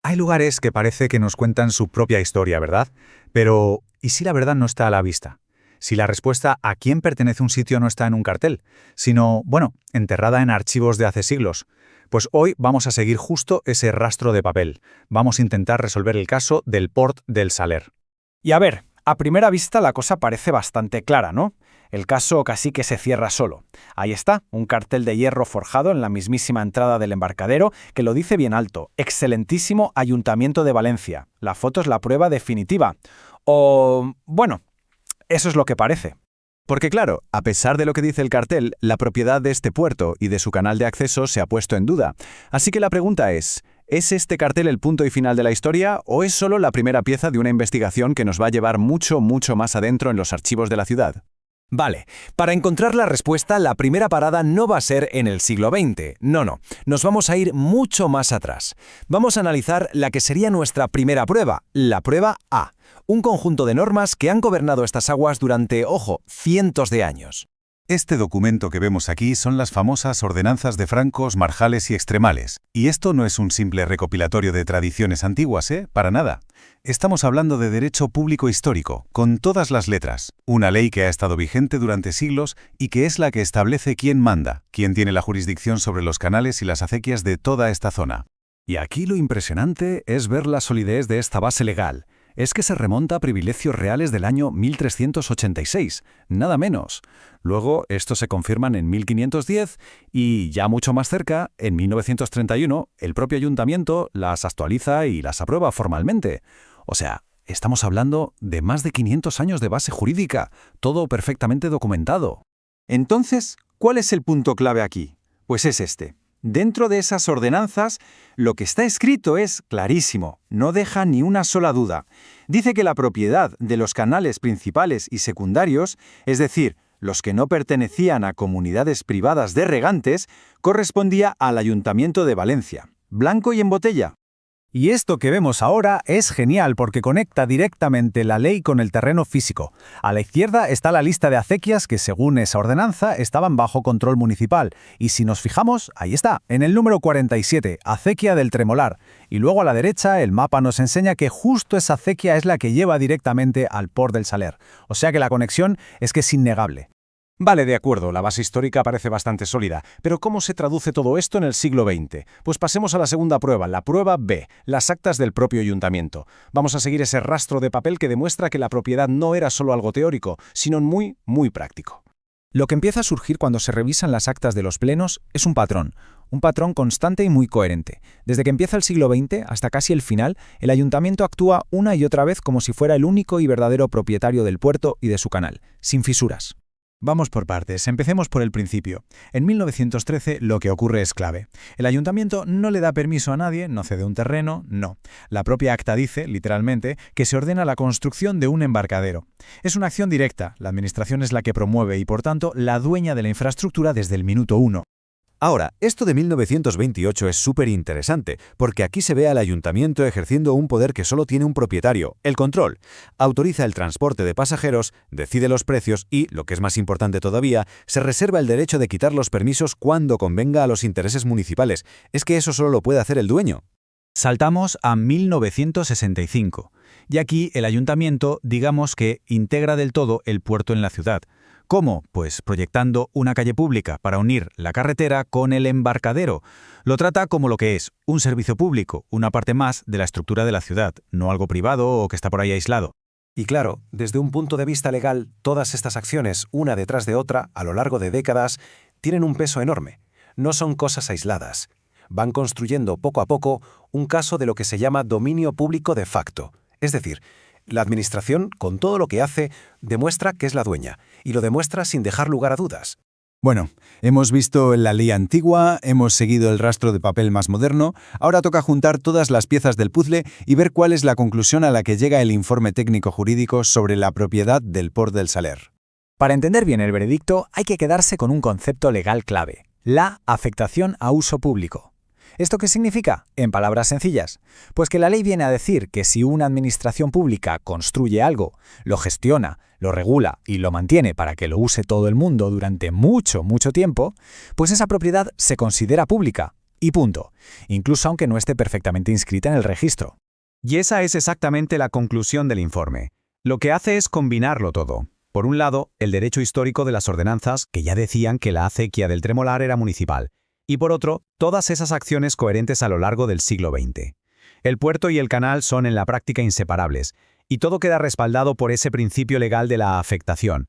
Hay lugares que parece que nos cuentan su propia historia, ¿verdad? Pero, ¿y si la verdad no está a la vista? Si la respuesta a quién pertenece un sitio no está en un cartel, sino, bueno, enterrada en archivos de hace siglos. Pues hoy vamos a seguir justo ese rastro de papel. Vamos a intentar resolver el caso del Port del Saler. Y a ver, a primera vista la cosa parece bastante clara, ¿no? El caso casi que se cierra solo. Ahí está, un cartel de hierro forjado en la mismísima entrada del embarcadero que lo dice bien alto. Excelentísimo Ayuntamiento de Valencia. La foto es la prueba definitiva. O, bueno, eso es lo que parece. Porque claro, a pesar de lo que dice el cartel, la propiedad de este puerto y de su canal de acceso se ha puesto en duda. Así que la pregunta ¿es este cartel el punto y final de la historia o es solo la primera pieza de una investigación que nos va a llevar mucho más adentro en los archivos de la ciudad? Vale, para encontrar la respuesta, la primera parada no va a ser en el siglo XX. No, nos vamos a ir mucho más atrás. Vamos a analizar la que sería nuestra primera prueba, la prueba A. Un conjunto de normas que han gobernado estas aguas durante, ojo, cientos de años. Este documento que vemos aquí son las famosas ordenanzas de francos, marjales y extremales. Y esto no es un simple recopilatorio de tradiciones antiguas, Para nada. Estamos hablando de derecho público histórico, con todas las letras. Una ley que ha estado vigente durante siglos y que es la que establece quién manda, quién tiene la jurisdicción sobre los canales y las acequias de toda esta zona. Y aquí lo impresionante es ver la solidez de esta base legal. Es que se remonta a privilegios reales del año 1386, nada menos. Luego, estos se confirman en 1510 y, ya mucho más cerca, en 1931, el propio ayuntamiento las actualiza y las aprueba formalmente. O sea, estamos hablando de más de 500 años de base jurídica, todo perfectamente documentado. Entonces, ¿cuál es el punto clave aquí? Pues es este. Dentro de esas ordenanzas, lo que está escrito es clarísimo, no deja ni una sola duda. Dice que la propiedad de los canales principales y secundarios, es decir, los que no pertenecían a comunidades privadas de regantes, correspondía al Ayuntamiento de Valencia. Blanco y en botella. Y esto que vemos ahora es genial porque conecta directamente la ley con el terreno físico. A la izquierda está la lista de acequias que, según esa ordenanza, estaban bajo control municipal. Y si nos fijamos, ahí está, en el número 47, acequia del Tremolar. Y luego a la derecha, el mapa nos enseña que justo esa acequia es la que lleva directamente al Port del Saler. O sea que la conexión es que es innegable. Vale, de acuerdo, la base histórica parece bastante sólida, pero ¿cómo se traduce todo esto en el siglo XX? Pues pasemos a la segunda prueba, la prueba B, las actas del propio ayuntamiento. Vamos a seguir ese rastro de papel que demuestra que la propiedad no era solo algo teórico, sino muy práctico. Lo que empieza a surgir cuando se revisan las actas de los plenos es un patrón constante y muy coherente. Desde que empieza el siglo XX hasta casi el final, el ayuntamiento actúa una y otra vez como si fuera el único y verdadero propietario del puerto y de su canal, sin fisuras. Vamos por partes, empecemos por el principio. En 1913 lo que ocurre es clave. El ayuntamiento no le da permiso a nadie, no cede un terreno, no. La propia acta dice, literalmente, que se ordena la construcción de un embarcadero. Es una acción directa, la administración es la que promueve y, por tanto, la dueña de la infraestructura desde el minuto 1. Ahora, esto de 1928 es súper interesante, porque aquí se ve al ayuntamiento ejerciendo un poder que solo tiene un propietario, el control. Autoriza el transporte de pasajeros, decide los precios y, lo que es más importante todavía, se reserva el derecho de quitar los permisos cuando convenga a los intereses municipales. Es que eso solo lo puede hacer el dueño. Saltamos a 1965. Y aquí el ayuntamiento, digamos que integra del todo el puerto en la ciudad. ¿Cómo? Pues proyectando una calle pública para unir la carretera con el embarcadero. Lo trata como lo que es, un servicio público, una parte más de la estructura de la ciudad, no algo privado o que está por ahí aislado. Y claro, desde un punto de vista legal, todas estas acciones, una detrás de otra, a lo largo de décadas, tienen un peso enorme. No son cosas aisladas. Van construyendo poco a poco un caso de lo que se llama dominio público de facto. Es decir, la administración, con todo lo que hace, demuestra que es la dueña, y lo demuestra sin dejar lugar a dudas. Bueno, hemos visto la ley antigua, hemos seguido el rastro de papel más moderno, ahora toca juntar todas las piezas del puzzle y ver cuál es la conclusión a la que llega el informe técnico jurídico sobre la propiedad del Port del Saler. Para entender bien el veredicto, hay que quedarse con un concepto legal clave: la afectación a uso público. ¿Esto qué significa? En palabras sencillas, pues que la ley viene a decir que si una administración pública construye algo, lo gestiona, lo regula y lo mantiene para que lo use todo el mundo durante mucho tiempo, pues esa propiedad se considera pública. Y punto, incluso aunque no esté perfectamente inscrita en el registro. Y esa es exactamente la conclusión del informe. Lo que hace es combinarlo todo. Por un lado, el derecho histórico de las ordenanzas, que ya decían que la acequia del Tremolar era municipal, y por otro, todas esas acciones coherentes a lo largo del siglo XX. El puerto y el canal son en la práctica inseparables, y todo queda respaldado por ese principio legal de la afectación.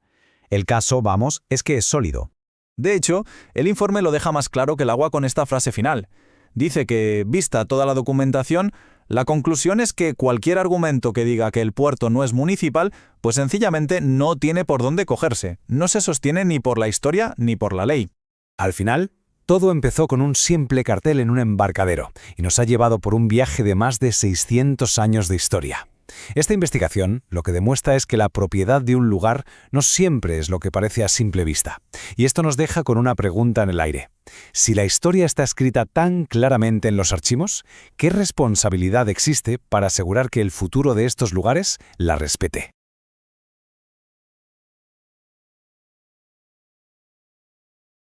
El caso, vamos, es que es sólido. De hecho, el informe lo deja más claro que el agua con esta frase final. Dice que, vista toda la documentación, la conclusión es que cualquier argumento que diga que el puerto no es municipal, pues sencillamente no tiene por dónde cogerse. No se sostiene ni por la historia ni por la ley. Al final, todo empezó con un simple cartel en un embarcadero y nos ha llevado por un viaje de más de 600 años de historia. Esta investigación lo que demuestra es que la propiedad de un lugar no siempre es lo que parece a simple vista. Y esto nos deja con una pregunta en el aire. Si la historia está escrita tan claramente en los archivos, ¿qué responsabilidad existe para asegurar que el futuro de estos lugares la respete?